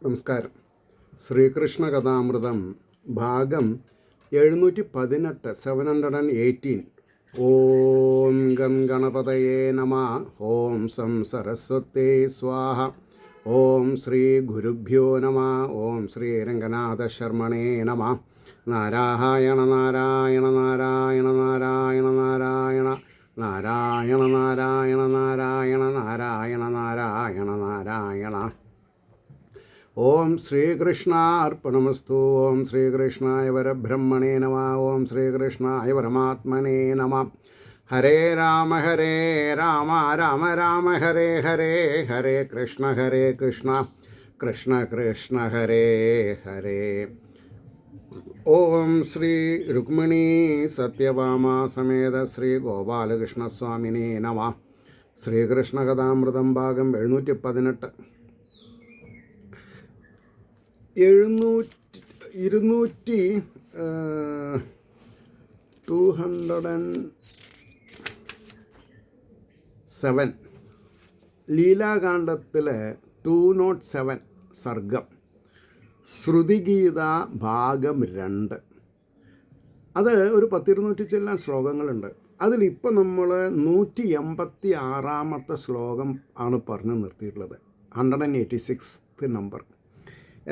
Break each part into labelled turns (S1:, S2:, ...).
S1: നമസ്കാരം. ശ്രീകൃഷ്ണ കഥാമൃതം ഭാഗം 718 718. ഓം ഗം ഗണപതയേ നമ. ഓം സം സരസ്വതേ സ്വാഹ. ഓം ശ്രീ ഗുരുഭ്യോ നമ. ഓം ശ്രീ രംഗനാഥ ശർമ്മണേ നമ. നാരായണ നാരായണ നാരായണ നാരായണ നാരായണ നാരായണ നാരായണ നാരായണ നാരായണ നാരായണ നാരായണ. ഓം ശ്രീകൃഷ്ണാർപ്പണമസ്തു. ഓം ശ്രീകൃഷ്ണായ പരബ്രഹ്മണേ നമ. ഓം ശ്രീകൃഷ്ണായ പരമാത്മനേ നമ. ഹരേ രാമ രാമ രാമ ഹരേ ഹരേ. ഹരേ കൃഷ്ണ കൃഷ്ണ കൃഷ്ണ ഹരേ ഹരേ. ഓം ശ്രീ രുക്മിണീ സത്യഭാമ സമേത ശ്രീ ഗോപാലകൃഷ്ണസ്വാമിനേ നമ. ശ്രീകൃഷ്ണ കഥാമൃതം ഭാഗം 718. 207 ലീലാകാണ്ഡത്തിലെ 207 സർഗം ശ്രുതിഗീത ഭാഗം 2. അത് ഒരു 10-200 ചെല്ലാൻ ശ്ലോകങ്ങളുണ്ട്. അതിലിപ്പോൾ നമ്മൾ 186 ശ്ലോകം ആണ് പറഞ്ഞു നിർത്തിയിട്ടുള്ളത്. 186 നമ്പർ.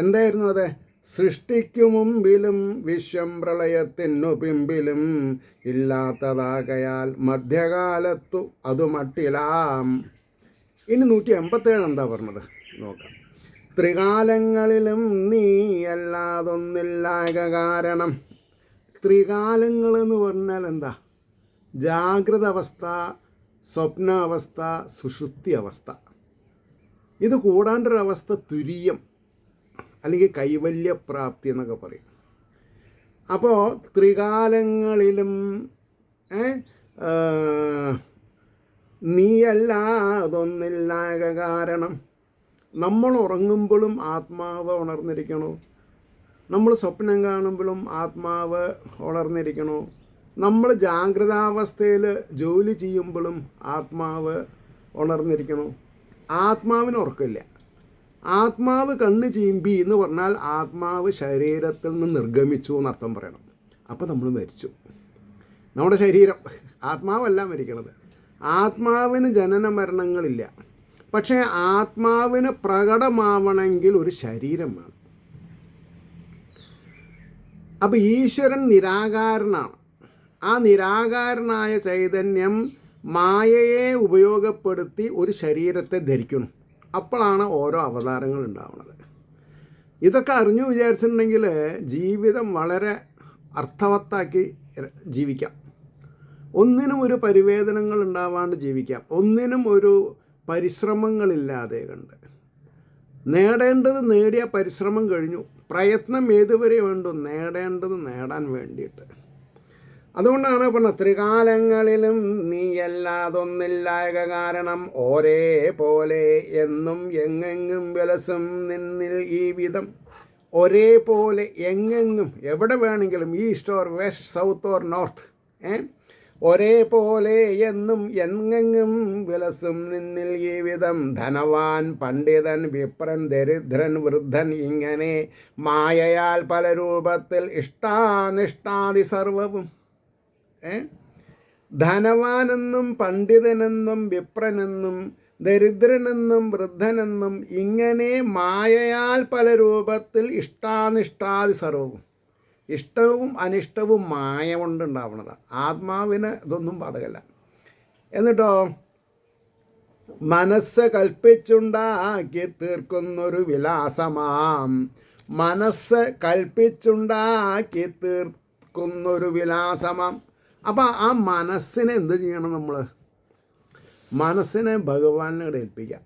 S1: എന്തായിരുന്നു അത്? സൃഷ്ടിക്കു മുമ്പിലും വിശ്വം പ്രളയത്തിനു പിമ്പിലും ഇല്ലാത്തതാകയാൽ മധ്യകാലത്തു അതു മട്ടിലാം. ഇനി 187 എന്താ പറഞ്ഞത് നോക്കാം. ത്രികാലങ്ങളിലും നീ അല്ലാതൊന്നില്ലായ കാരണം. ത്രികാലങ്ങളെന്ന് പറഞ്ഞാൽ എന്താ? ജാഗ്രത അവസ്ഥ, സ്വപ്നാവസ്ഥ, സുഷുപ്തി അവസ്ഥ. ഇത് കൂടാണ്ടൊരവസ്ഥ തുര്യം അല്ലെങ്കിൽ കൈവല്യപ്രാപ്തി എന്നൊക്കെ പറയും. അപ്പോൾ ത്രികാലങ്ങളിലും നീയല്ലാതൊന്നില്ലായ കാരണം. നമ്മൾ ഉറങ്ങുമ്പോഴും ആത്മാവ് ഉണർന്നിരിക്കണോ? നമ്മൾ സ്വപ്നം കാണുമ്പോഴും ആത്മാവ് ഉണർന്നിരിക്കണോ? നമ്മൾ ജാഗ്രതാവസ്ഥയിൽ ജോലി ചെയ്യുമ്പോഴും ആത്മാവ് ഉണർന്നിരിക്കണോ? ആത്മാവിന് ഉറക്കമില്ല. ആത്മാവ് കണ്ണ് ചീമ്പി എന്ന് പറഞ്ഞാൽ ആത്മാവ് ശരീരത്തിൽ നിന്ന് നിർഗമിച്ചു എന്നർത്ഥം പറയണം. അപ്പോൾ നമ്മൾ മരിച്ചു. നമ്മുടെ ശരീരം, ആത്മാവല്ല മരിക്കണത്. ആത്മാവിന് ജനന മരണങ്ങളില്ല. പക്ഷേ ആത്മാവിന് പ്രകടമാവണമെങ്കിൽ ഒരു ശരീരം വേണം. അപ്പോൾ ഈശ്വരൻ നിരാകാരനാണ്. ആ നിരാകാരനായ ചൈതന്യം മായയെ ഉപയോഗപ്പെടുത്തി ഒരു ശരീരത്തെ ധരിക്കണം. അപ്പോഴാണ് ഓരോ അവതാരങ്ങൾ ഉണ്ടാവുന്നത്. ഇതൊക്കെ അറിഞ്ഞു വിചാരിച്ചിട്ടുണ്ടെങ്കിൽ ജീവിതം വളരെ അർത്ഥവത്താക്കി ജീവിക്കാം. ഒന്നിനും ഒരു പരിവേദനങ്ങൾ ഉണ്ടാവാണ്ട് ജീവിക്കാം. ഒന്നിനും ഒരു പരിശ്രമങ്ങളില്ലാതെ കണ്ട്. നേടേണ്ടത് നേടിയ പരിശ്രമം കഴിഞ്ഞു. പ്രയത്നം ഏതുവരെ വേണ്ടു? നേടേണ്ടത് നേടാൻ വേണ്ടിയിട്ട്. അതുകൊണ്ടാണ് പറഞ്ഞത് ത്രികാലങ്ങളിലും നീയല്ലാതൊന്നില്ലായ കാരണം ഒരേ പോലെ എന്നും എങ്ങെങ്ങും വിലസും നിന്നിൽ ഈ വിധം. ഒരേ പോലെ എങ്ങെങ്ങും, എവിടെ വേണമെങ്കിലും, east or west, south or north, ഒരേ പോലെ എന്നും എങ്ങെങ്ങും വിലസും നിന്നിൽ ഈ വിധം. ധനവാൻ പണ്ഡിതൻ വിപ്രൻ ദരിദ്രൻ വൃദ്ധൻ ഇങ്ങനെ മായയാൽ പല രൂപത്തിൽ ഇഷ്ടാനിഷ്ടാദി സർവവും. ധനവാനെന്നും പണ്ഡിതനെന്നും വിപ്രനെന്നും ദരിദ്രനെന്നും വൃദ്ധനെന്നും ഇങ്ങനെ മായയാൽ പല രൂപത്തിൽ ഇഷ്ടാനിഷ്ടാദി സർവവും. ഇഷ്ടവും അനിഷ്ടവും മായ കൊണ്ടുണ്ടാവുന്നതാണ്. ആത്മാവിന് ഇതൊന്നും ബാധകമല്ല. എന്നിട്ടോ മനസ്സ് കൽപ്പിച്ചുണ്ടാക്കി തീർക്കുന്നൊരു വിലാസമാം. മനസ്സ് കൽപ്പിച്ചുണ്ടാക്കി തീർക്കുന്നൊരു വിലാസമാം. അപ്പം ആ മനസ്സിനെ എന്ത് ചെയ്യണം? നമ്മൾ മനസ്സിനെ ഭഗവാനോട് ഏൽപ്പിക്കാം.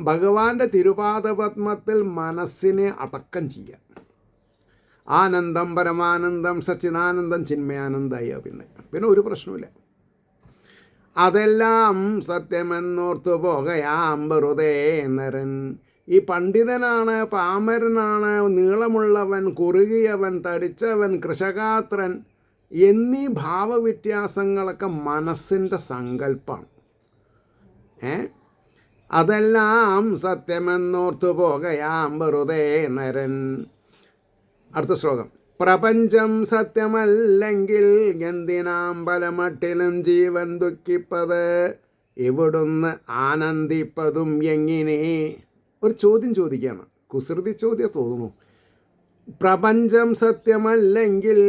S1: ഭഗവാന്റെ തിരുപാദപത്മത്തിൽ മനസ്സിനെ അടക്കം ചെയ്യാം. ആനന്ദം പരമാനന്ദം സച്ചിദാനന്ദം ചിന്മയാനന്ദായ പിന്നെ ഒരു പ്രശ്നമില്ല. അതെല്ലാം സത്യമെന്നോർത്തു പോകയാം വെറുതെ നരൻ. ഈ പണ്ഡിതനാണ്, പാമരനാണ്, നീളമുള്ളവൻ, കുറുകിയവൻ, തടിച്ചവൻ, കൃശഗാത്രൻ എന്നീ ഭാവവ്യത്യാസങ്ങളൊക്കെ മനസ്സിൻ്റെ സങ്കല്പമാണ്. അതെല്ലാം സത്യമെന്നോർത്തു പോകയാം വെറുതെ നരൻ. അടുത്ത ശ്ലോകം. പ്രപഞ്ചം സത്യമല്ലെങ്കിൽ എന്തിനാം പലമട്ടിലും ജീവൻ ദുഃഖിപ്പത്, ഇവിടുന്ന് ആനന്ദിപ്പതും എങ്ങനെ? ഒരു ചോദ്യം ചോദിക്കുകയാണ്, കുസൃതി ചോദ്യം തോന്നുന്നു. പ്രപഞ്ചം സത്യമല്ലെങ്കിൽ,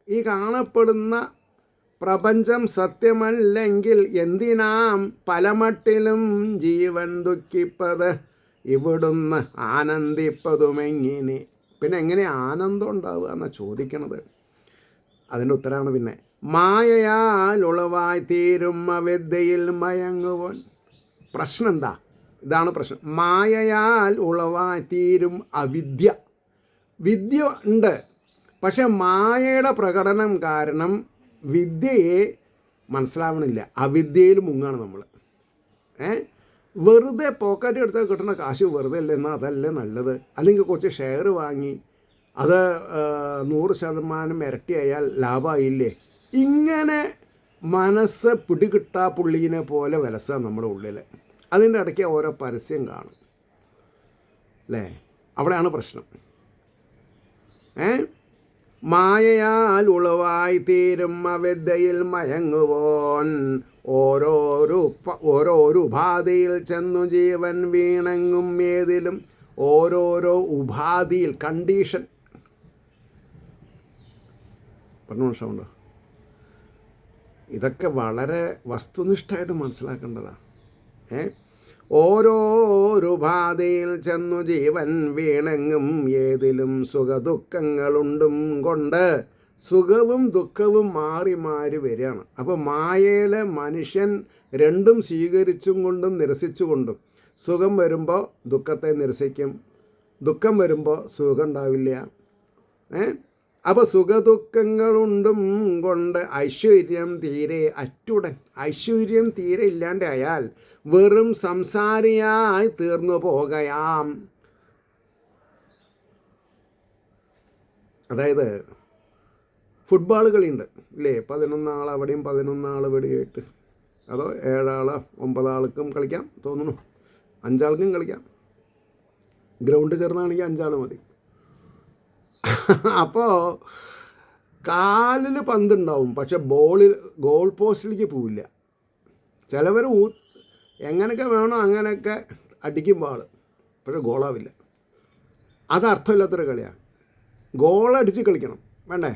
S1: ഈ കാണപ്പെടുന്ന പ്രപഞ്ചം സത്യമല്ലെങ്കിൽ എന്തിനാം പലമട്ടിലും ജീവൻ ദുഃഖിപ്പത്, ഇവിടുന്ന് ആനന്ദിപ്പതുമെങ്ങനെ? പിന്നെ എങ്ങനെ ആനന്ദം ഉണ്ടാവുക എന്നാണ് ചോദിക്കണത്. അതിൻ്റെ ഉത്തരമാണ് പിന്നെ മായയാൽ ഉളവായി തീരും അവിദ്യയിൽ മയങ്ങുവൻ. പ്രശ്നം എന്താ? ഇതാണ് പ്രശ്നം. മായയാൽ ഉളവായി തീരും അവിദ്യ. വിദ്യ ഉണ്ട്, പക്ഷെ മായയുടെ പ്രകടനം കാരണം വിദ്യയെ മനസ്സിലാവണില്ല. അവിദ്യയിൽ മുങ്ങാണ് നമ്മൾ. വെറുതെ പോക്കറ്റ് എടുത്താൽ കിട്ടുന്ന കാശ് വെറുതെ അല്ലേ, എന്നാൽ അതല്ലേ നല്ലത്. അല്ലെങ്കിൽ കുറച്ച് ഷെയർ വാങ്ങി അത് 100% ഇരട്ടിയായാൽ ലാഭമായില്ലേ. ഇങ്ങനെ മനസ്സ് പിടികിട്ടാ പുള്ളീനെ പോലെ വിലസാ നമ്മുടെ ഉള്ളിൽ. അതിൻ്റെ ഇടയ്ക്ക് ഓരോ പരസ്യം കാണും അല്ലേ, അവിടെയാണ് പ്രശ്നം. മായയാൽ ഉളവായി തീരും അവിദ്യയിൽ മയങ്ങുവോൻ, ഓരോരോ ഉപാധിയിൽ ചെന്നു ജീവൻ വീണങ്ങും ഏതിലും. ഓരോരോ ഉപാധിയിൽ, കണ്ടീഷൻ. പറഞ്ഞു മനസ്സിലാവുണ്ടോ? ഇതൊക്കെ വളരെ വസ്തുനിഷ്ഠമായിട്ട് മനസ്സിലാക്കേണ്ടതാണ്. ഓരോരുപാധിയിൽ ചെന്നു ജീവൻ വീണങ്ങും ഏതിലും സുഖദുഃഖങ്ങളുണ്ടും കൊണ്ട് സുഖവും ദുഃഖവും മാറി മാറി വരികയാണ്. അപ്പോൾ മായയിലെ മനുഷ്യൻ രണ്ടും സ്വീകരിച്ചും കൊണ്ടും നിരസിച്ചുകൊണ്ടും, സുഖം വരുമ്പോൾ ദുഃഖത്തെ നിരസിക്കും, ദുഃഖം വരുമ്പോൾ സുഖം ഉണ്ടാവില്ല. അപ്പോൾ സുഖദുഃഖങ്ങളുണ്ടും കൊണ്ട് ഐശ്വര്യം തീരെ അറ്റുടൻ. ഐശ്വര്യം തീരെ ഇല്ലാണ്ടായാൽ വെറും സംസാരിയായി തീർന്നു പോകയാം. അതായത് ഫുട്ബോൾ കളിയുണ്ട് ഇല്ലേ, 11 ആൾ അവിടെയും 11 ആൾ ഇവിടെയായിട്ട്. അതോ 7 ആൾ 9 ആൾക്കും കളിക്കാം തോന്നുന്നു, 5 ആൾക്കും കളിക്കാം. ഗ്രൗണ്ട് ചേർന്നാണെങ്കിൽ 5 ആൾ മതി. അപ്പോൾ കാലിൽ പന്തുണ്ടാവും, പക്ഷെ ഗോൾ പോസ്റ്റിലേക്ക് പോവില്ല. ചിലവർ എങ്ങനെയൊക്കെ വേണോ അങ്ങനെയൊക്കെ അടിക്കും ബാൾ, പക്ഷെ ഗോളാവില്ല. അത് അർത്ഥമില്ലാത്തൊരു കളിയാണ്. ഗോളടിച്ച് കളിക്കണം വേണ്ടേ?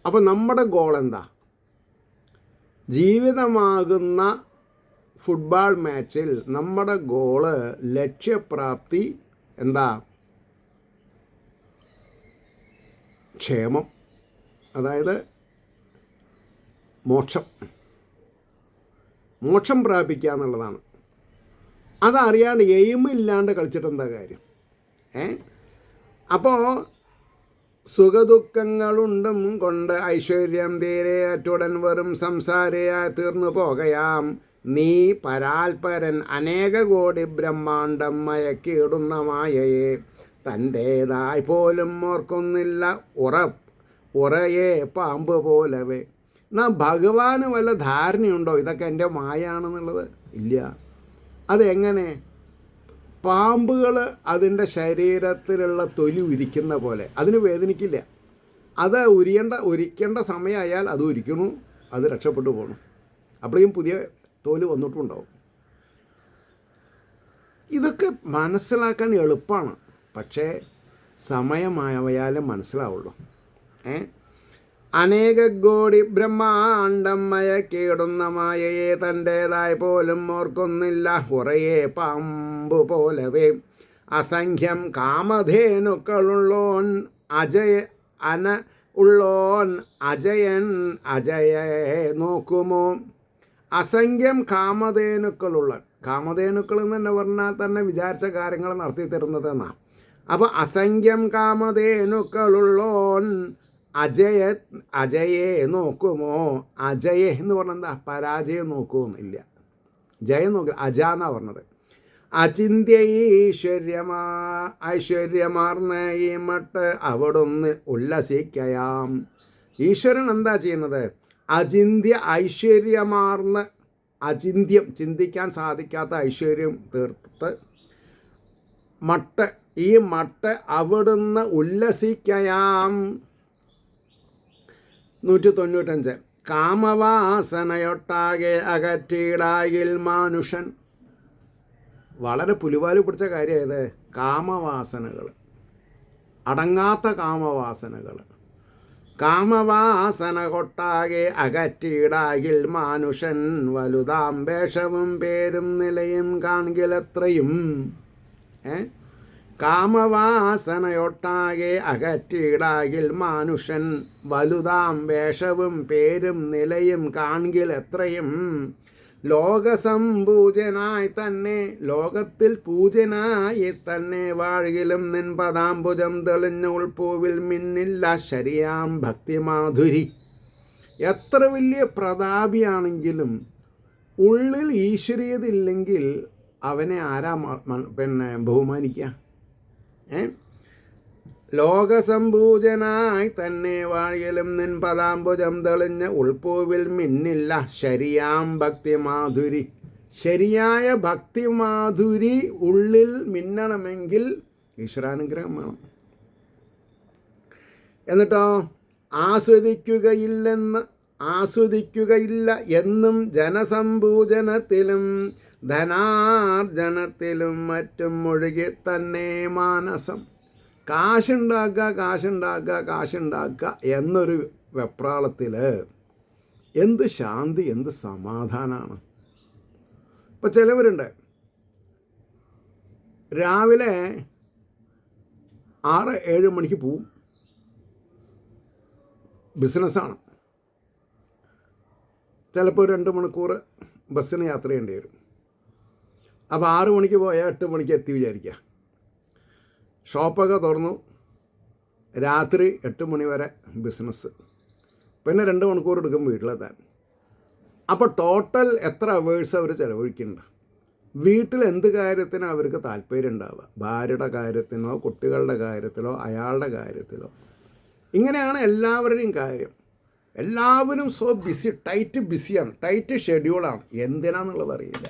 S1: അപ്പോൾ നമ്മുടെ ഗോൾ എന്താ? ജീവിതമാകുന്ന ഫുട്ബോൾ മാച്ചിൽ നമ്മുടെ ഗോള് ലക്ഷ്യപ്രാപ്തി എന്താ? ക്ഷേമം, അതായത് മോക്ഷം പ്രാപിക്കുക എന്നുള്ളതാണ്. അതറിയാണ്ട് എയിമില്ലാണ്ട് കളിച്ചിട്ട് എന്താ കാര്യം? അപ്പോൾ സുഖദുഃഖങ്ങളുണ്ടും കൊണ്ട് ഐശ്വര്യം തീരെ അറ്റുടൻ വെറും സംസാരിയായി തീർന്നു പോകയാം. നീ പരാൽപരൻ അനേക കോടി ബ്രഹ്മാണ്ടം മയക്കിയിടുന്ന മായയെ തൻ്റേതായി പോലും ഓർക്കുന്നില്ല. ഉറയെ പാമ്പ് പോലവേ. എന്നാൽ ഭഗവാന് വല്ല ധാരണയുണ്ടോ ഇതൊക്കെ എൻ്റെ മായാണെന്നുള്ളത്? ഇല്ല. അതെങ്ങനെ? പാമ്പുകൾ അതിൻ്റെ ശരീരത്തിലുള്ള തൊലി ഉരിക്കുന്ന പോലെ അതിന് വേദനിക്കില്ല. അത് ഉരിക്കേണ്ട സമയമായാൽ അത് ഉരിക്കണു, അത് രക്ഷപ്പെട്ടു പോകണം. അപ്പോഴേക്കും പുതിയ തോല് വന്നിട്ടുണ്ടാവും. ഇതൊക്കെ മനസ്സിലാക്കാൻ എളുപ്പമാണ്, പക്ഷേ സമയമായാലും മനസ്സിലാവുള്ളൂ. അനേക കോടി ബ്രഹ്മാണ്ടം മയക്കിയിടുന്ന മായയെ തൻ്റേതായി പോലും ഓർക്കുന്നില്ല. കുറയെ പാമ്പു പോലവേ അസംഖ്യം കാമധേനുക്കളുള്ളോൻ അജയൻ അജയെ നോക്കുമോ? അസംഖ്യം കാമധേനുക്കൾ എന്ന് തന്നെ പറഞ്ഞാൽ തന്നെ വിചാരിച്ച കാര്യങ്ങൾ നടത്തി തരുന്നതെന്നാണ്. അപ്പോൾ അസംഖ്യം കാമധേനുക്കളുള്ളോൻ അജയെ നോക്കുമോ? അജയെ എന്ന് പറഞ്ഞാൽ എന്താ? പരാജയം നോക്കുമെന്നില്ല, ജയം നോക്കുക. അജ എന്നാണ് പറഞ്ഞത്. അചിന്യ ഐശ്വര്യമാർന്ന ഈ മട്ട് അവിടുന്ന് ഉല്ലസിക്കയാം. ഈശ്വരൻ എന്താ ചെയ്യുന്നത്? അചിന്യ ഐശ്വര്യമാർന്ന് അചിന്ത്യം, ചിന്തിക്കാൻ സാധിക്കാത്ത ഐശ്വര്യം തീർത്ത് ഈ മട്ട് അവിടുന്ന് ഉല്ലസിക്കയാം. 195 കാമവാസനയൊട്ടാകെ അകറ്റിയിടായിൽ മാനുഷൻ. വളരെ പുലിവാല് പിടിച്ച കാര്യമായത്. കാമവാസനകൾ, അടങ്ങാത്ത കാമവാസനകൾ. കാമവാസന കൊട്ടാകെ അകറ്റിയിടാകിൽ മാനുഷൻ വലുതാം വേഷവും പേരും നിലയും കാൺകിലത്രയും. കാമവാസനയൊട്ടാകെ അകറ്റിയിടാകിൽ മാനുഷൻ വലുതാം വേഷവും പേരും നിലയും കാൺകിലത്രയും. ലോകസമ്പൂജനായി തന്നെ, ലോകത്തിൽ പൂജനായി തന്നെ വാഴുകിലും നിൻ പദാംബുജം തെളിഞ്ഞ ഉൾപ്പൂവിൽ മിന്നില്ല ശരിയാം ഭക്തിമാധുരി. എത്ര വലിയ പ്രതാപിയാണെങ്കിലും ഉള്ളിൽ ഈശ്വരീയത ഇല്ലെങ്കിൽ അവനെ ആരാ ബഹുമാനിക്കുക? ലോകസമ്പൂജനായി തന്നെ വാഴിയലും നിൻ പദാംബുജം തെളിഞ്ഞ ഉൾപ്പൂവിൽ മിന്നില്ല ശരിയാം ഭക്തിമാധുരി. ശരിയായ ഭക്തിമാധുരി ഉള്ളിൽ മിന്നണമെങ്കിൽ ഈശ്വരാനുഗ്രഹം വേണം. എന്നിട്ടോ ആസ്വദിക്കുകയില്ല എന്നും ജനസമ്പൂജനത്തിലും ധനാർജനത്തിലും മറ്റും മുഴുകി തന്നെ മാനസം. കാശുണ്ടാക്കുക എന്നൊരു വെപ്രാളത്തിൽ എന്ത് ശാന്തി, എന്ത് സമാധാനമാണ്. ഇപ്പം ചിലവരുണ്ട് രാവിലെ 6-7 മണിക്ക് പോവും, ബിസിനസ്സാണ്. ചിലപ്പോൾ 2 മണിക്കൂർ ബസ്സിന് യാത്ര ചെയ്യേണ്ടി വരും. അപ്പോൾ 6 മണിക്ക് പോയാൽ 8 മണിക്ക് എത്തി വിചാരിക്കുക. ഷോപ്പൊക്കെ തുറന്നു, രാത്രി 8 മണി വരെ ബിസിനസ്, പിന്നെ 2 മണിക്കൂർ എടുക്കും വീട്ടിലെത്താൻ. അപ്പോൾ ടോട്ടൽ എത്ര അവേഴ്സ് അവർ ചിലവഴിക്കുന്നുണ്ട്? വീട്ടിൽ എന്ത് കാര്യത്തിനും അവർക്ക് താല്പര്യം ഉണ്ടാവുക? ഭാര്യയുടെ കാര്യത്തിനോ, കുട്ടികളുടെ കാര്യത്തിലോ, അയാളുടെ കാര്യത്തിലോ. ഇങ്ങനെയാണ് എല്ലാവരുടെയും കാര്യം. എല്ലാവരും സോ ബിസിയാണ്, ടൈറ്റ് ഷെഡ്യൂളാണ്. എന്തിനാന്നുള്ളത് അറിയില്ല.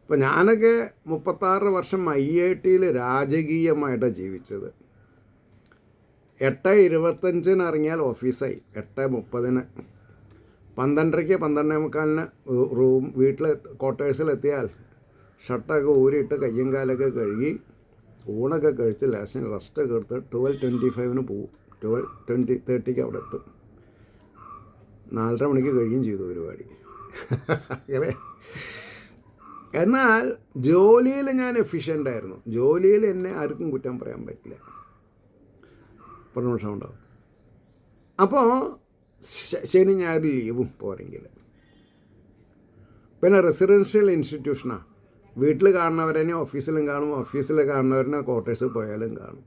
S1: ഇപ്പോൾ ഞാനൊക്കെ 36 വർഷം IIT-യിൽ രാജകീയമായിട്ടാണ് ജീവിച്ചത്. 8:25 ഇറങ്ങിയാൽ ഓഫീസായി, 8:30 12:30 12:45 വീട്ടിൽ ക്വാർട്ടേഴ്സിലെത്തിയാൽ ഷർട്ടൊക്കെ ഊരിയിട്ട് കയ്യും കാലൊക്കെ കഴുകി ഊണൊക്കെ കഴിച്ച് ലേശം റെസ്റ്റൊക്കെ എടുത്ത് 12:25 പോവും. 12:30 അവിടെ എത്തും. 4:30 മണിക്ക് കഴിയുകയും ചെയ്തു പരിപാടി. അങ്ങനെ. എന്നാൽ ജോലിയിൽ ഞാൻ എഫിഷ്യൻ്റ് ആയിരുന്നു. ജോലിയിൽ എന്നെ ആർക്കും കുറ്റം പറയാൻ പറ്റില്ല, പ്രമോഷൻ ഉണ്ടാവും. അപ്പോൾ ശനി ഞായർ ലീവും പോരെങ്കിൽ. പിന്നെ റെസിഡൻഷ്യൽ ഇൻസ്റ്റിറ്റ്യൂഷനാണ്. വീട്ടിൽ കാണുന്നവരെന്നെ ഓഫീസിലും കാണും, ഓഫീസിൽ കാണുന്നവരെന്നെ ക്വാർട്ടേഴ്സിൽ പോയാലും കാണും.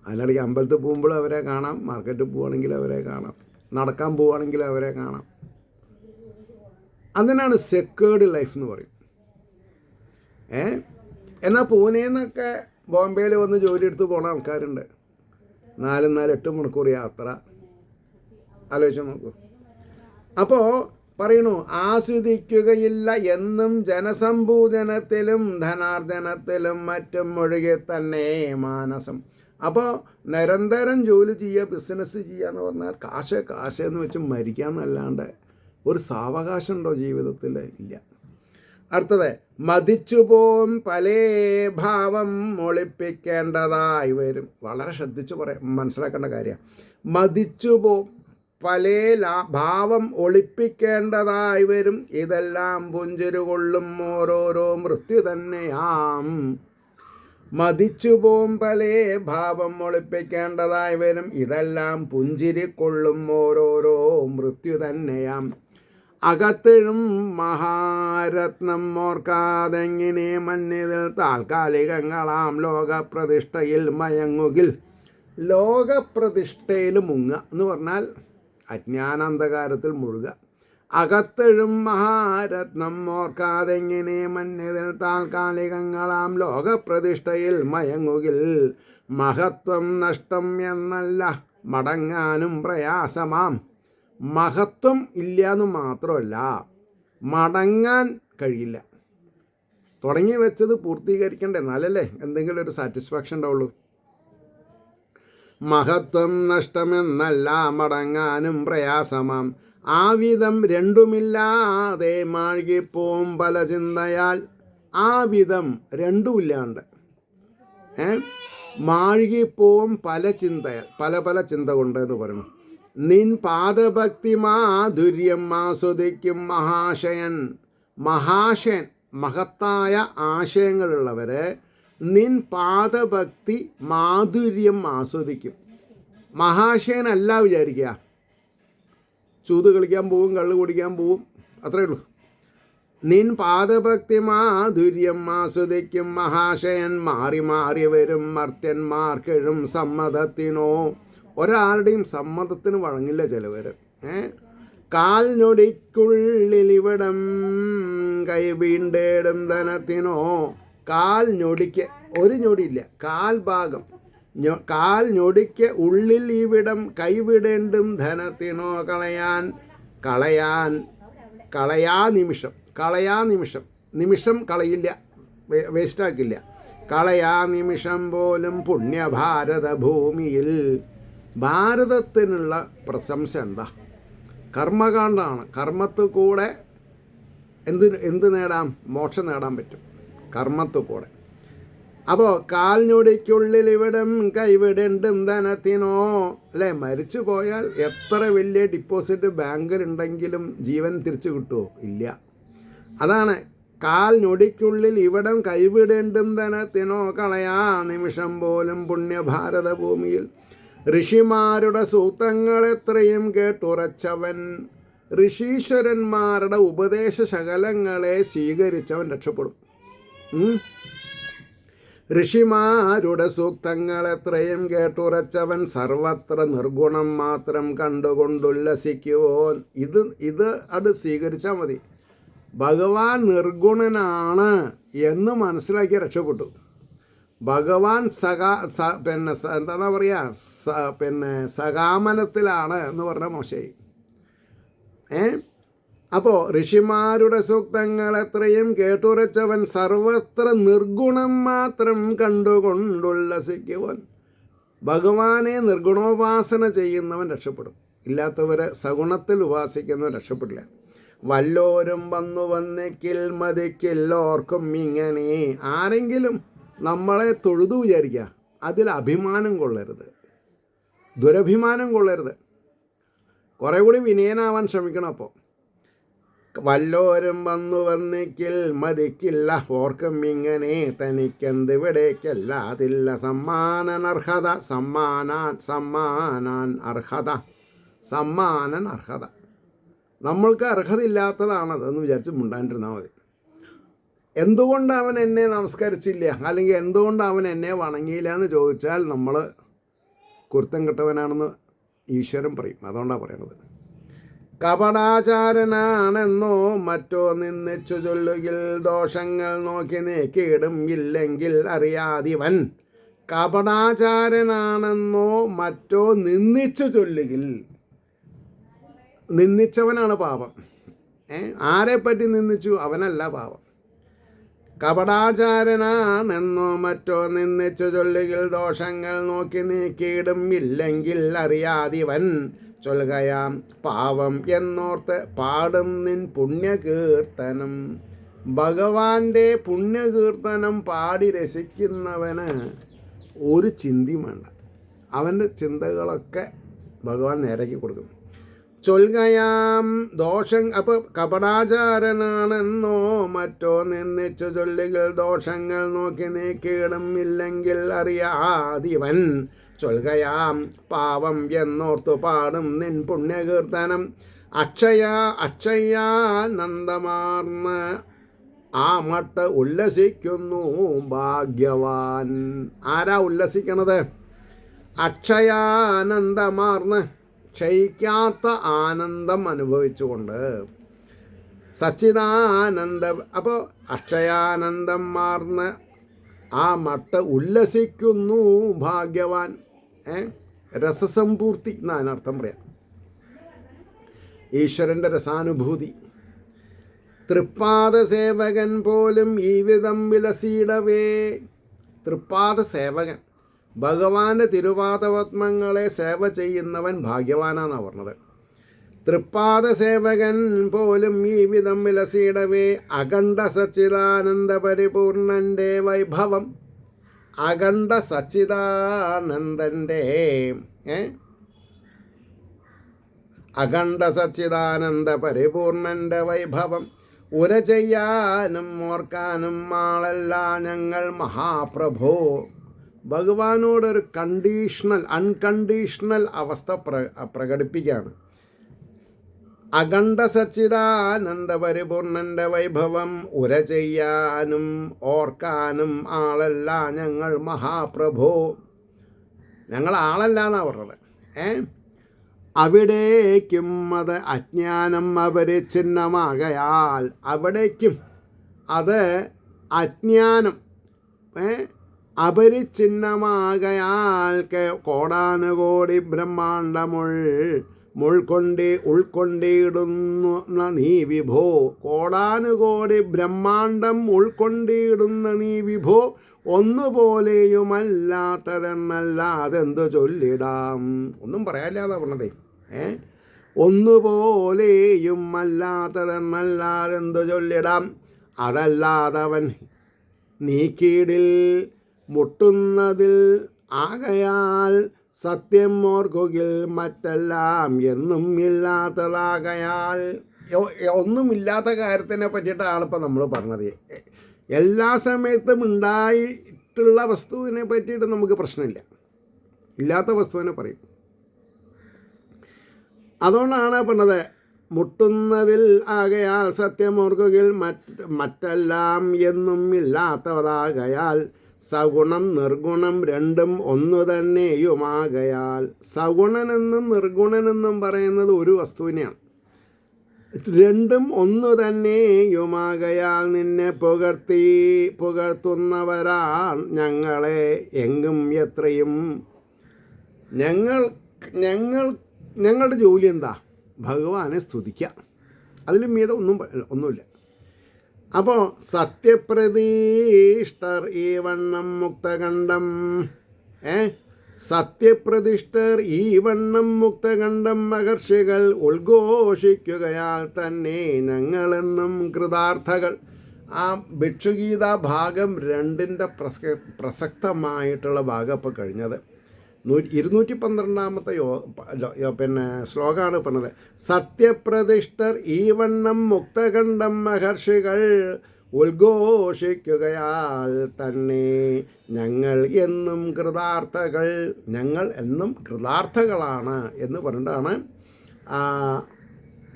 S1: അതിനിടയ്ക്ക് അമ്പലത്തിൽ പോകുമ്പോൾ അവരെ കാണാം, മാർക്കറ്റിൽ പോവുകയാണെങ്കിൽ അവരെ കാണാം, നടക്കാൻ പോവുകയാണെങ്കിൽ അവരെ കാണാം. അതിനാണ് സെക്യൂർഡ് ലൈഫ് എന്ന് പറയും. എന്നാൽ പൂനെന്നൊക്കെ ബോംബെയിൽ വന്ന് ജോലി എടുത്ത് പോകുന്ന ആൾക്കാരുണ്ട്. 4-8 മണിക്കൂർ യാത്ര. ആലോചിച്ച് നോക്കൂ. അപ്പോൾ പറയണു, ആസ്വദിക്കുകയില്ല എന്നും ജനസമ്പൂജനത്തിലും ധനാർജനത്തിലും മറ്റും മുഴുകി തന്നെ മാനസം. അപ്പോൾ നിരന്തരം ജോലി ചെയ്യുക, ബിസിനസ് ചെയ്യുക എന്ന് പറഞ്ഞാൽ കാശ് എന്ന് വെച്ച് മരിക്കാമെന്നല്ലാണ്ട് ഒരു സാവകാശമുണ്ടോ ജീവിതത്തിൽ? ഇല്ല. അടുത്തത്, മതിച്ചുപോം പലേ ഭാവം ഒളിപ്പിക്കേണ്ടതായി വരും. വളരെ ശ്രദ്ധിച്ച് മനസ്സിലാക്കേണ്ട കാര്യമാണ്. മതിച്ചുപോം പലേ ഭാവം ഒളിപ്പിക്കേണ്ടതായി വരും. ഇതെല്ലാം പുഞ്ചിരുകൊള്ളും ഓരോരോ മൃത്യു തന്നെയാം. മതിച്ചുപോം പലേ ഭാവം ഒളിപ്പിക്കേണ്ടതായി വരും. ഇതെല്ലാം പുഞ്ചിരിക്കൊള്ളും ഓരോരോ മൃത്യു തന്നെയാം. അകത്തിഴും മഹാരത്നം ഓർക്കാതെങ്ങനെ മഞ്ഞിതിൽ താൽക്കാലികങ്ങളാം ലോകപ്രതിഷ്ഠയിൽ മയങ്ങുകിൽ. ലോകപ്രതിഷ്ഠയിൽ മുങ്ങുക എന്ന് പറഞ്ഞാൽ അജ്ഞാനാന്ധകാരത്തിൽ മുഴുക. അകത്തിഴും മഹാരത്നം ഓർക്കാതെങ്ങനെ മഞ്ഞിതിൽ താൽക്കാലികങ്ങളാം ലോകപ്രതിഷ്ഠയിൽ മയങ്ങുകിൽ. മഹത്വം നഷ്ടം എന്നല്ല, മടങ്ങാനും പ്രയാസമാം. മഹത്വം ഇല്ല എന്ന് മാത്രമല്ല, മടങ്ങാൻ കഴിയില്ല. തുടങ്ങി വെച്ചത് പൂർത്തീകരിക്കണ്ടേ, എന്നാലല്ലേ എന്തെങ്കിലും ഒരു സാറ്റിസ്ഫാക്ഷൻ ഉണ്ടാവുള്ളൂ. മഹത്വം നഷ്ടമെന്നല്ല, മടങ്ങാനും പ്രയാസമാം. ആവിധം രണ്ടുമില്ലാതെ മാഴ്കിപ്പോവും പല ചിന്തയാൽ. ആവിധം രണ്ടുമില്ലാണ്ട് മാഴ്കിപ്പോവും പല ചിന്തയാൽ, പല പല ചിന്ത കൊണ്ട് എന്ന് പറയുന്നു. നിൻ പാദഭക്തി മാധുര്യം ആസ്വദിക്കും മഹാശയൻ. മഹാശയൻ, മഹത്തായ ആശയങ്ങളുള്ളവരെ നിൻ പാദഭക്തി മാധുര്യം ആസ്വദിക്കും. മഹാശയനല്ല വിചാരിക്കുക, ചൂത് കളിക്കാൻ പോവും, കള്ളു കുടിക്കാൻ പോവും, അത്രയേ ഉള്ളൂ. നിൻ പാദഭക്തി മാധുര്യം ആസ്വദിക്കും മഹാശയൻ. മാറി മാറി വരും മർത്യന്മാർക്കെഴും സമ്മതത്തിനോ. ഒരാളുടെയും സമ്മതത്തിന് വഴങ്ങില്ല ചിലവർ. കാൽ ഞൊടിക്കുള്ളിലിവിടം കൈ വീണ്ടേടും ധനത്തിനോ. കാൽ ഞൊടിക്ക്, ഒരു ഞൊടിയില്ല, കാൽ ഭാഗം, കാൽ ഞൊടിക്ക് ഉള്ളിൽ ഇവിടം കൈവിടേണ്ടും ധനത്തിനോ. കളയാ നിമിഷം, നിമിഷം കളയില്ല, വേസ്റ്റാക്കില്ല. കളയാ നിമിഷം പോലും പുണ്യഭാരത ഭൂമിയിൽ. ഭാരതത്തിനുള്ള പ്രശംസ എന്താ? കർമ്മകാണ്ഡമാണ്. കർമ്മത്തു കൂടെ എന്ത് നേടാം? മോക്ഷം നേടാൻ പറ്റും കർമ്മത്തു കൂടെ. അപ്പോൾ കാൽ ഞൊടിക്കുള്ളിൽ ഇവിടം കൈവിടേണ്ടും ധനത്തിനോ. അല്ലേ, മരിച്ചു പോയാൽ എത്ര വലിയ ഡിപ്പോസിറ്റ് ബാങ്കിലുണ്ടെങ്കിലും ജീവൻ തിരിച്ചു കിട്ടുമോ? ഇല്ല. അതാണ് കാൽ ഞൊടിക്കുള്ളിൽ ഇവിടം കൈവിടേണ്ടും ധനത്തിനോ. കളയാ നിമിഷം പോലും പുണ്യഭാരത ഭൂമിയിൽ. ഋഷിമാരുടെ സൂത്രങ്ങൾ എത്രയും കേട്ടുറച്ചവൻ. ഋഷീശ്വരന്മാരുടെ ഉപദേശ ശകലങ്ങളെ സ്വീകരിച്ചവൻ രക്ഷപ്പെടും. ഋഷിമാരുടെ സൂക്തങ്ങൾ എത്രയും കേട്ടുറച്ചവൻ സർവത്ര നിർഗുണം മാത്രം കണ്ടുകൊണ്ടുല്ലസിക്കുവോൻ. ഇത് അത് സ്വീകരിച്ചാൽ മതി. ഭഗവാൻ നിർഗുണനാണ് എന്ന് മനസ്സിലാക്കി രക്ഷപ്പെട്ടു. ഭഗവാൻ എന്താ പറയുക, സകാമനത്തിലാണ് എന്ന് പറഞ്ഞ മോശമായി. അപ്പോൾ ഋഷിമാരുടെ സൂക്തങ്ങൾ എത്രയും കേട്ടുറച്ചവൻ സർവത്ര നിർഗുണം മാത്രം കണ്ടുകൊണ്ടുല്ലസിക്കുവൻ. ഭഗവാനെ നിർഗുണോപാസന ചെയ്യുന്നവൻ രക്ഷപ്പെടും. ഇല്ലാത്തവരെ സഗുണത്തിൽ ഉപാസിക്കുന്നവൻ രക്ഷപ്പെടില്ല. വല്ലോരും വന്നിക്കിൽ മതിക്കില്ലോർക്കും ഇങ്ങനെ. ആരെങ്കിലും നമ്മളെ തൊഴുതു വിചാരിക്കുക, അതിൽ അഭിമാനം കൊള്ളരുത്, ദുരഭിമാനം കൊള്ളരുത്. കുറേ കൂടി വിനയനാവാൻ ശ്രമിക്കണം. അപ്പോൾ വല്ലോരും വന്നിക്കിൽ മതിക്കില്ല ഓർക്കും ഇങ്ങനെ. തനിക്കെന്തിവിടേക്കല്ല അതില്ല സമ്മാനൻ അർഹത. സമ്മാനൻ അർഹത. നമ്മൾക്ക് അർഹതയില്ലാത്തതാണത് എന്ന് വിചാരിച്ച് മുണ്ടാണ്ടിരുന്നാൽ മതി. എന്തുകൊണ്ട് അവൻ എന്നെ നമസ്കരിച്ചില്ല, അല്ലെങ്കിൽ എന്തുകൊണ്ട് അവൻ എന്നെ വണങ്ങിയില്ല എന്ന് ചോദിച്ചാൽ നമ്മൾ കുരുത്തം കെട്ടവനാണെന്ന് ഈശ്വരൻ പറയും. അതുകൊണ്ടാണ് പറയണത്. കപടാചാരനാണെന്നോ മറ്റോ നിന്നിച്ചു ചൊല്ലുകിൽ ദോഷങ്ങൾ നോക്കി നീക്കിയിടും ഇല്ലെങ്കിൽ അറിയാതിവൻ. കപടാചാരനാണെന്നോ മറ്റോ നിന്നിച്ചു ചൊല്ലുകിൽ, നിന്ദിച്ചവനാണ് പാപം. ആരെപ്പറ്റി നിന്ദിച്ചു? അവനല്ല പാപം. കപടാചാരനാണെന്നോ മറ്റോ നിന്ദിച്ചു ചൊല്ലുകിൽ ദോഷങ്ങൾ നോക്കി നീക്കിയിടും ഇല്ലെങ്കിൽ അറിയാതിവൻ. ചൊല്ലുകയാം പാവം എന്നോർത്ത് പാടും നിൻ പുണ്യകീർത്തനം. ഭഗവാന്റെ പുണ്യകീർത്തനം പാടി രസിക്കുന്നവന് ഒരു ചിന്തയും വേണ്ട. അവൻ്റെ ചിന്തകളൊക്കെ ഭഗവാൻ നേരാക്കി കൊടുക്കും. ചൊൽകയാം ദോഷം. അപ്പോൾ കപടാചാരനാണെന്നോ മറ്റോ നിന്നിച്ചു ചൊല്ലുകൾ ദോഷങ്ങൾ നോക്കി നീക്കിയിടും ഇല്ലെങ്കിൽ അറിയാതിവൻ. ചൊൽകയാം പാവം എന്നോർത്തു പാടും നിൻ പുണ്യകീർത്തനം. അക്ഷയാനന്ദമാർന്ന് ആ മട്ട് ഉല്ലസിക്കുന്നു ഭാഗ്യവാൻ. ആരാ ഉല്ലസിക്കണത്? അക്ഷയാനന്ദമാർന്ന്, ക്ഷയിക്കാത്ത ആനന്ദം അനുഭവിച്ചുകൊണ്ട്. സച്ചിദാനന്ദ. അപ്പോൾ അക്ഷയാനന്ദം മാർന്ന് ആ മട്ട് ഉല്ലസിക്കുന്നു ഭാഗ്യവാൻ. രസസമ്പൂർത്തി എന്നാണ് അർത്ഥം പറയാം. ഈശ്വരൻ്റെ രസാനുഭൂതി. തൃപ്പാദ സേവകൻ പോലും ഈ വിധം വിലസിയിടവേ. തൃപ്പാദ സേവകൻ, ഭഗവാന്റെ തിരുപാദപത്മങ്ങളെ സേവ ചെയ്യുന്നവൻ ഭാഗ്യവാനാന്നാണ് പറഞ്ഞത്. തൃപ്പാദ സേവകൻ പോലും ഈ വിധം വിലസിയിടവേ അഖണ്ഡ സച്ചിദാനന്ദ പരിപൂർണൻ്റെ വൈഭവം. അഖണ്ഡ സച്ചിദാനന്ദൻ്റെ അഖണ്ഡ സച്ചിദാനന്ദ പരിപൂർണൻ്റെ വൈഭവം ഉര ചെയ്യാനും ഓർക്കാനും ആളല്ല ഞങ്ങൾ മഹാപ്രഭോ. ഭഗവാനോടൊരു അൺകണ്ടീഷണൽ അവസ്ഥ പ്രകടിപ്പിക്കുകയാണ്. അഖണ്ഡ സച്ചിദാനന്ദ പരിപൂർണൻ്റെ വൈഭവം ഉര ചെയ്യാനും ഓർക്കാനും ആളല്ല ഞങ്ങൾ മഹാപ്രഭോ. ഞങ്ങൾ ആളല്ല എന്നാണ് പറഞ്ഞത്. അവിടേക്കും അത് അജ്ഞാനം അപരിച്ഛിന്നമാകയാൽ, അവിടേക്കും അത് അജ്ഞാനം അപരിച്ഛിന്നമാകയാൽ കോടാനുകോടി ഉൾക്കൊണ്ടിടുന്ന നീ വിഭോ. കോടാനുകോടി ബ്രഹ്മാണ്ടം ഉൾക്കൊണ്ടിടുന്ന നീ വിഭോ. ഒന്നുപോലെയുമല്ലാത്തതെന്നല്ലാതെന്തു ചൊല്ലിടാം. ഒന്നും പറയാനില്ലാതാ പറഞ്ഞതേ. ഒന്നുപോലെയും അല്ലാത്തതെന്നല്ലാതെന്തു ചൊല്ലിടാം. അതല്ലാതവൻ നീക്കീടിൽ മുട്ടുന്നതിൽ ആകയാൽ സത്യം ഓർക്കുകിൽ മറ്റെല്ലാം എന്നും ഇല്ലാത്തതാകയാൽ. ഒന്നുമില്ലാത്ത കാര്യത്തിനെ പറ്റിയിട്ടാണ് ഇപ്പം നമ്മൾ പറഞ്ഞത്. എല്ലാ സമയത്തും ഉണ്ടായിട്ടുള്ള വസ്തുവിനെ പറ്റിയിട്ട് നമുക്ക് പ്രശ്നമില്ല, ഇല്ലാത്ത വസ്തുവിനെ പറയും. അതുകൊണ്ടാണ് പറഞ്ഞത് മുട്ടുന്നതിൽ ആകയാൽ സത്യമോർക്കുകിൽ മറ്റെല്ലാം എന്നും ഇല്ലാത്തതാകയാൽ സഗുണം നിർഗുണം രണ്ടും ഒന്നു തന്നെയുമാകയാൽ. സഗുണനെന്നും നിർഗുണനെന്നും പറയുന്നത് ഒരു വസ്തുവിനെയാണ്. രണ്ടും ഒന്നു തന്നെയുമാകയാൽ നിന്നെ പുകഴ്ത്തുന്നവരാ ഞങ്ങളെ എങ്കും എത്രയും. ഞങ്ങളുടെ ജോലി എന്താ? ഭഗവാനെ സ്തുതിക്കുക. അതിലും മീതെ ഒന്നുമില്ല. അപ്പോൾ സത്യപ്രതിഷ്ഠർ ഈ വണ്ണം മുക്തകണ്ഠം സത്യപ്രതിഷ്ഠർ ഈ വണ്ണം മുക്തകണ്ഠം മഹർഷികൾ ഉദ്ഘോഷിക്കുകയാൽ തന്നെ ഞങ്ങളെന്നും കൃതാർത്ഥകൾ. ആ ഭിക്ഷുഗീത ഭാഗം 2 പ്രസക്തമായിട്ടുള്ള ഭാഗം ഇപ്പോൾ കഴിഞ്ഞത്. 212 ശ്ലോകമാണ് പറഞ്ഞത്. സത്യപ്രതിഷ്ഠർ ഈ വണ്ണം മുക്തകണ്ഠം മഹർഷികൾ ഉദ്ഘോഷിക്കുകയാൽ തന്നെ ഞങ്ങൾ എന്നും കൃതാർത്ഥകൾ. ഞങ്ങൾ എന്നും കൃതാർത്ഥകളാണ് എന്ന് പറഞ്ഞിട്ടാണ്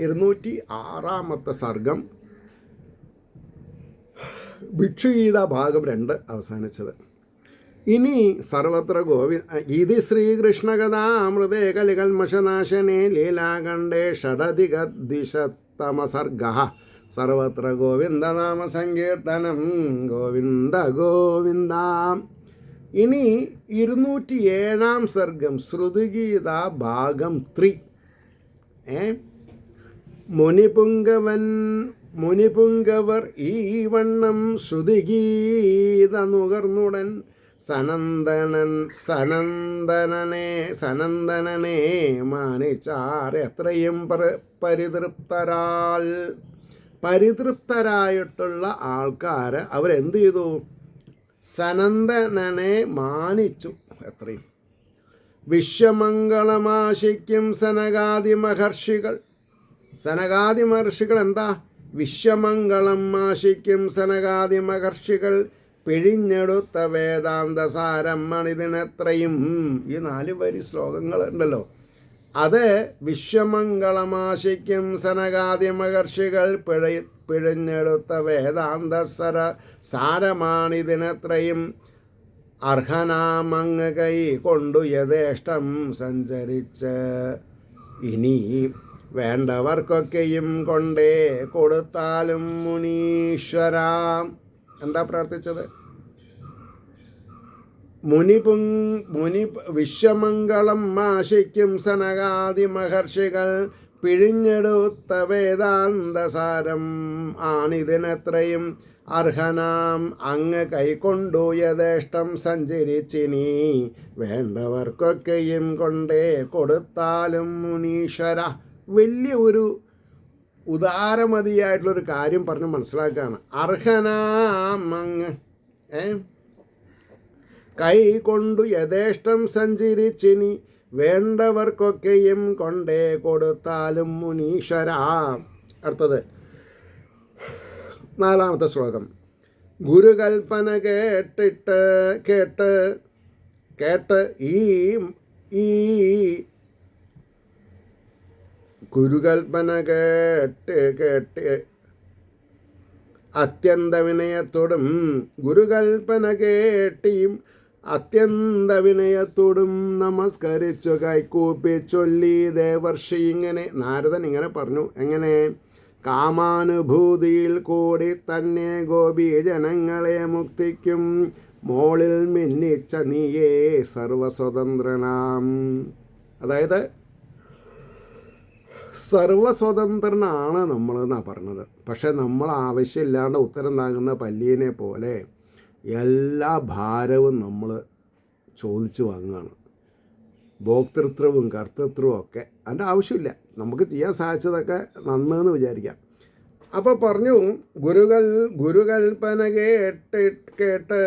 S1: 206 സർഗം ഭിക്ഷുഗീത ഭാഗം 2 അവസാനിച്ചത്. ഇനി സർവത്ര ഇത് ശ്രീകൃഷ്ണകഥാമൃതേ കലികൽമഷനാശനേ ലീലാഖണ്ഡേ ഷഡധികദ്വിശതമസർഗ സർവത്ര ഗോവിന്ദനാമ സങ്കീർത്തനം ഗോവിന്ദ ഗോവിന്ദ. ഇനി 207 സർഗം ശ്രുതിഗീത ഭാഗം 3. മുനിപുങ്കവർ ഈ വണ്ണം ശ്രുതിഗീത നുകർന്നുടൻ സനന്ദനനെ മാനിച്ചാർ എത്രയും പരിതൃപ്തരായിട്ടുള്ള ആൾക്കാർ അവരെന്ത് ചെയ്തു? സനന്ദനനെ മാനിച്ചു. എത്രയും വിശ്വമംഗളമാശിക്കും സനകാദി മഹർഷികൾ എന്താ? വിശ്വമംഗളം ആശിക്കും സനകാദി മഹർഷികൾ പിഴിഞ്ഞെടുത്ത വേദാന്തസാരം മണിതിനെത്രയും. ഈ 4 വരി ശ്ലോകങ്ങളുണ്ടല്ലോ, അത് വിശ്വമംഗളമാശിക്കും സനകാദി മഹർഷികൾ പിഴിഞ്ഞെടുത്ത വേദാന്തസര സാരമാണിതിനെത്രയും. അർഹനാമങ്ങ് കൈ കൊണ്ടു യഥേഷ്ടം സഞ്ചരിച്ച് ഇനി വേണ്ടവർക്കൊക്കെയും കൊണ്ടേ കൊടുത്താലും മുനീശ്വര. എന്താ പ്രാർത്ഥിച്ചത്? വിശ്വമംഗളം ആശിക്കും സനകാദി മഹർഷികൾ പിഴിഞ്ഞെടുത്ത വേദാന്തസാരം ആണിതിനെത്രയും അർഹനാം അങ്ങ് കൈക്കൊണ്ടു യഥേഷ്ടം സഞ്ചരിച്ചിനി വേണ്ടവർക്കൊക്കെയും കൊണ്ടേ കൊടുത്താലും മുനീശ്വര. വലിയ ഒരു ഉദാരമതിയായിട്ടുള്ളൊരു കാര്യം പറഞ്ഞ് മനസ്സിലാക്കുകയാണ്. അർഹനാം അങ്ങ് കൈ കൊണ്ടു യഥേഷ്ടം സഞ്ചരിച്ചിനി വേണ്ടവർക്കൊക്കെയും കൊണ്ടേ കൊടുത്താലും മുനീശ്വര. അടുത്തത് 4-ാമത്തെ ശ്ലോകം. ഗുരുകൽപ്പന കേട്ട് ഈ ഗുരുകൽപ്പന കേട്ട് അത്യന്ത വിനയത്തോടും ഗുരുകൽപ്പന കേട്ടിയും അത്യന്ത വിനയത്തോടും നമസ്കരിച്ചു കൈകൂപ്പി ചൊല്ലി ദേവർഷി. ഇങ്ങനെ നാരദൻ ഇങ്ങനെ പറഞ്ഞു. എങ്ങനെ? കാമാനുഭൂതിയിൽ കൂടി തന്നെ ഗോപി ജനങ്ങളെ മുക്തിക്കും മോളിൽ മിന്നിച്ച നീയേ സർവസ്വതന്ത്രനാം. അതായത് സർവസ്വതന്ത്രനാണ് നമ്മൾ എന്നാണ് പറഞ്ഞത്. പക്ഷെ നമ്മൾ ആവശ്യമില്ലാണ്ട് ഉത്തരം താങ്ങുന്ന പല്ലിയനെ പോലെ എല്ലാ ഭാരവും നമ്മൾ ചോദിച്ചു വാങ്ങുകയാണ്. ഭോക്തൃത്വവും കർത്തൃത്വവും ഒക്കെ അതിൻ്റെ ആവശ്യമില്ല. നമുക്ക് ചെയ്യാൻ സാധിച്ചതൊക്കെ നന്നെന്ന് വിചാരിക്കാം. അപ്പോൾ പറഞ്ഞു, ഗുരുകൽപ്പന കേട്ട്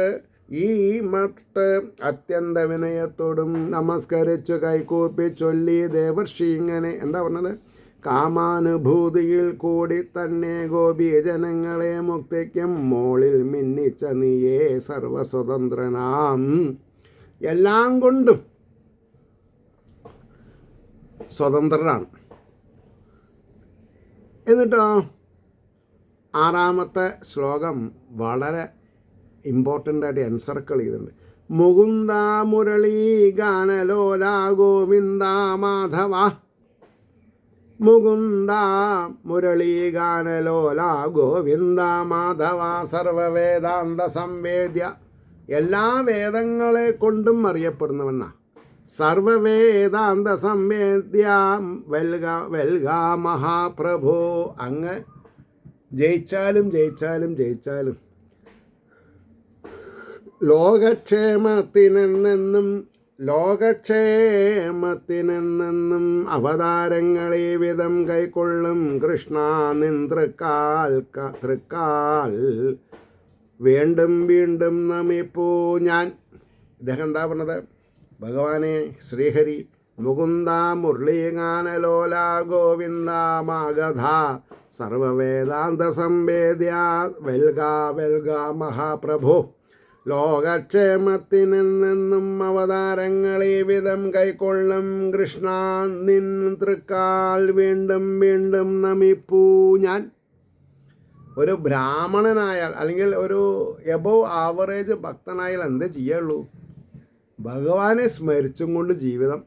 S1: ഈ മട്ട് അത്യന്ത വിനയത്തോടും നമസ്കരിച്ചു കൈകൂപ്പി ചൊല്ലി ദേവർഷി. ഇങ്ങനെ എന്താ പറഞ്ഞത്? കാമാനുഭൂതിയിൽ കൂടി തന്നെ ഗോപി ജനങ്ങളെ മുക്തിക്കും മോളിൽ മിന്നിച്ച നീയേ സർവസ്വതന്ത്രനാം. എല്ലാം കൊണ്ടും സ്വതന്ത്രനാണ്. എന്നിട്ടോ 6-ാമത്തെ ശ്ലോകം വളരെ ഇമ്പോർട്ടൻ്റ് ആയിട്ട് എൻസർക്കിൾ ചെയ്തിട്ടുണ്ട്. മുകുന്ദ മുരളീ ഗാനലോല ഗോവിന്ദ മാധവ. മുകുന്ദ മുരളീ ഗാനലോല ഗോവിന്ദ മാധവ സർവവേദാന്ത സംവേദ്യ. എല്ലാ വേദങ്ങളെ കൊണ്ടും അറിയപ്പെടുന്നവനാ. സർവവേദാന്ത സംവേദ്യ വെൽഗ മഹാപ്രഭോ. അങ്ങ് ജയിച്ചാലും ലോകക്ഷേമത്തിനെന്നും അവതാരങ്ങളെ വിധം കൈക്കൊള്ളും കൃഷ്ണ നിൻ തൃക്കാൽ വീണ്ടും വീണ്ടും നമിപ്പൂ ഞാൻ. ഇദ്ദേഹം എന്താ പറഞ്ഞത്? ഭഗവാനെ ശ്രീഹരി മുകുന്ദ മുരളീഗാനലോല ഗോവിന്ദ മാഗധ സർവവേദാന്ത സംവേദ്യ വെൽഗ മഹാപ്രഭു. ലോകക്ഷേമത്തിനെന്നും അവതാരങ്ങളെ വിധം കൈക്കൊള്ളും കൃഷ്ണ നിൻ തൃക്കാൽ വീണ്ടും വീണ്ടും നമിപ്പൂ ഞാൻ. ഒരു ബ്രാഹ്മണനായാൽ അല്ലെങ്കിൽ ഒരു എബോവ് ആവറേജ് ഭക്തനായാൽ എന്തേ ചെയ്യുള്ളൂ? ഭഗവാനെ സ്മരിച്ചും കൊണ്ട് ജീവിതം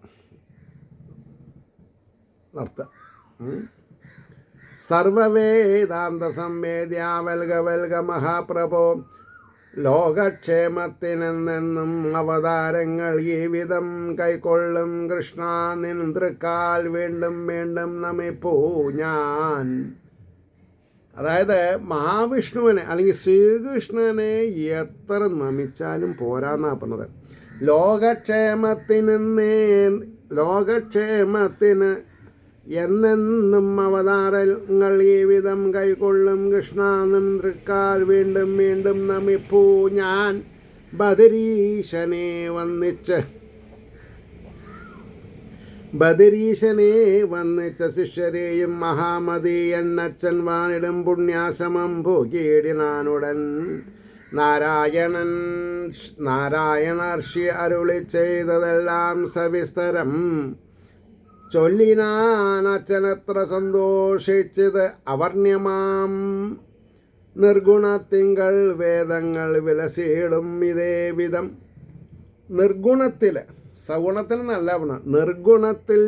S1: നടത്തുക. സർവവേദാന്ത സംവേദ്യ വെൽഗ മഹാപ്രഭോ. ലോകക്ഷേമത്തിനെന്നും അവതാരങ്ങൾ ഈ വിധം കൈക്കൊള്ളും കൃഷ്ണ നിൻ തൃക്കാൽ വീണ്ടും വീണ്ടും നമിപ്പൂ ഞാൻ. അതായത് മഹാവിഷ്ണുവിനെ അല്ലെങ്കിൽ ശ്രീകൃഷ്ണനെ എത്ര നമിച്ചാലും പോരാന്നാ പറഞ്ഞത്. ലോകക്ഷേമത്തിന് എന്നെന്നും അവതാരങ്ങൾ ഈ വിധം കൈക്കൊള്ളും കൃഷ്ണ നിൻ തൃക്കാൽ വീണ്ടും വീണ്ടും നമിപ്പൂ ഞാൻ. ബദരീശനെ വന്നിച്ച ശിഷ്യരെയും മഹാമതി എണ്ണച്ചൻ വാണിടും പുണ്യാശ്രമം ഭോഗീടിനാനുടൻ നാരായണർഷി അരുളി ചെയ്തതെല്ലാം സവിസ്തരം ചൊല്ലിനാൻ അച്ഛനത്ര സന്തോഷിച്ചത് അവർണ്യമാം നിർഗുണത്തിങ്കൾ വേദങ്ങൾ വിലസിടും ഇതേ വിധം. നിർഗുണത്തിൽ, സഗുണത്തിൽ എന്നല്ല പറഞ്ഞ, നിർഗുണത്തിൽ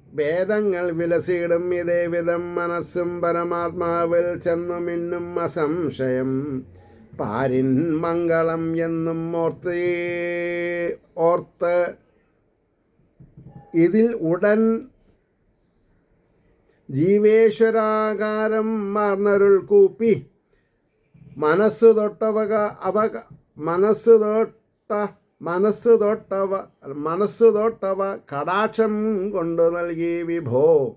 S1: വേദങ്ങൾ വിലസിടും ഇതേ വിധം. മനസ്സും പരമാത്മാവിൽ ചെന്നു മിന്നും അസംശയം പാരിൻ മംഗളം എന്നും ഓർത്ത് ഇതിൽ ഉടൻ ജീവേശ്വരാകാരം മാർന്നരുൾ കൂപ്പി മനസ്സു തൊട്ടവക അവക മനസ്സു തൊട്ടവ കടാക്ഷം കൊണ്ടു നൽകി വിഭോ.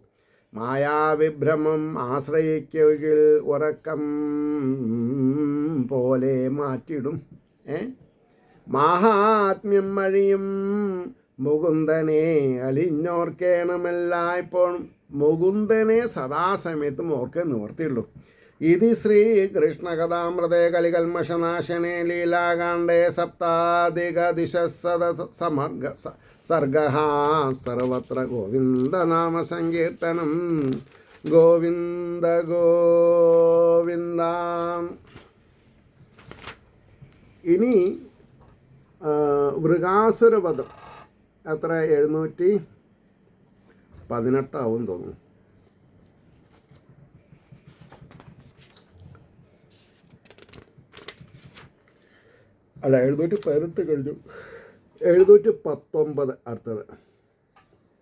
S1: മായാവിഭ്രമം ആശ്രയിക്കുകിൽ ഉറക്കം പോലെ മാറ്റിടും. മാഹാത്മ്യം വഴിയും മുകുന്ദനെ അലിഞ്ഞോർക്കേണമെല്ലായ്പ്പോഴും. മുകുന്ദനെ സദാസമയത്തും ഓർക്കേ നിവർത്തിയുള്ളൂ. ഇതി ശ്രീകൃഷ്ണകഥാമൃതേ കലികൽമഷനാശനേ ലീലാകാണ്ഡേ സപ്താധികദിശസമർഗ സർഗഃ സർവത്ര ഗോവിന്ദനാമസങ്കീർത്തനം. ഗോവിന്ദ ഗോവിന്ദ. ഇനി വൃകാസുരവധം എത്ര 718 തോന്നുന്നു. അല്ല 718 കഴിഞ്ഞു. 719 അടുത്തത്.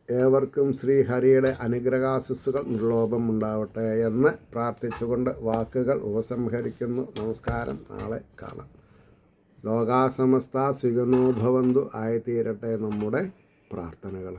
S1: ഏവർക്കും ശ്രീഹരിയുടെ അനുഗ്രഹാശിസ്സുകൾ നിർലോഭം ഉണ്ടാവട്ടെ എന്ന് പ്രാർത്ഥിച്ചുകൊണ്ട് വാക്കുകൾ ഉപസംഹരിക്കുന്നു. നമസ്കാരം. നാളെ കാണാം. ലോകാസമസ്ത സുഖിനോ ഭവന്തു ആയിത്തീരട്ടെ നമ്മുടെ പ്രാർത്ഥനകൾ.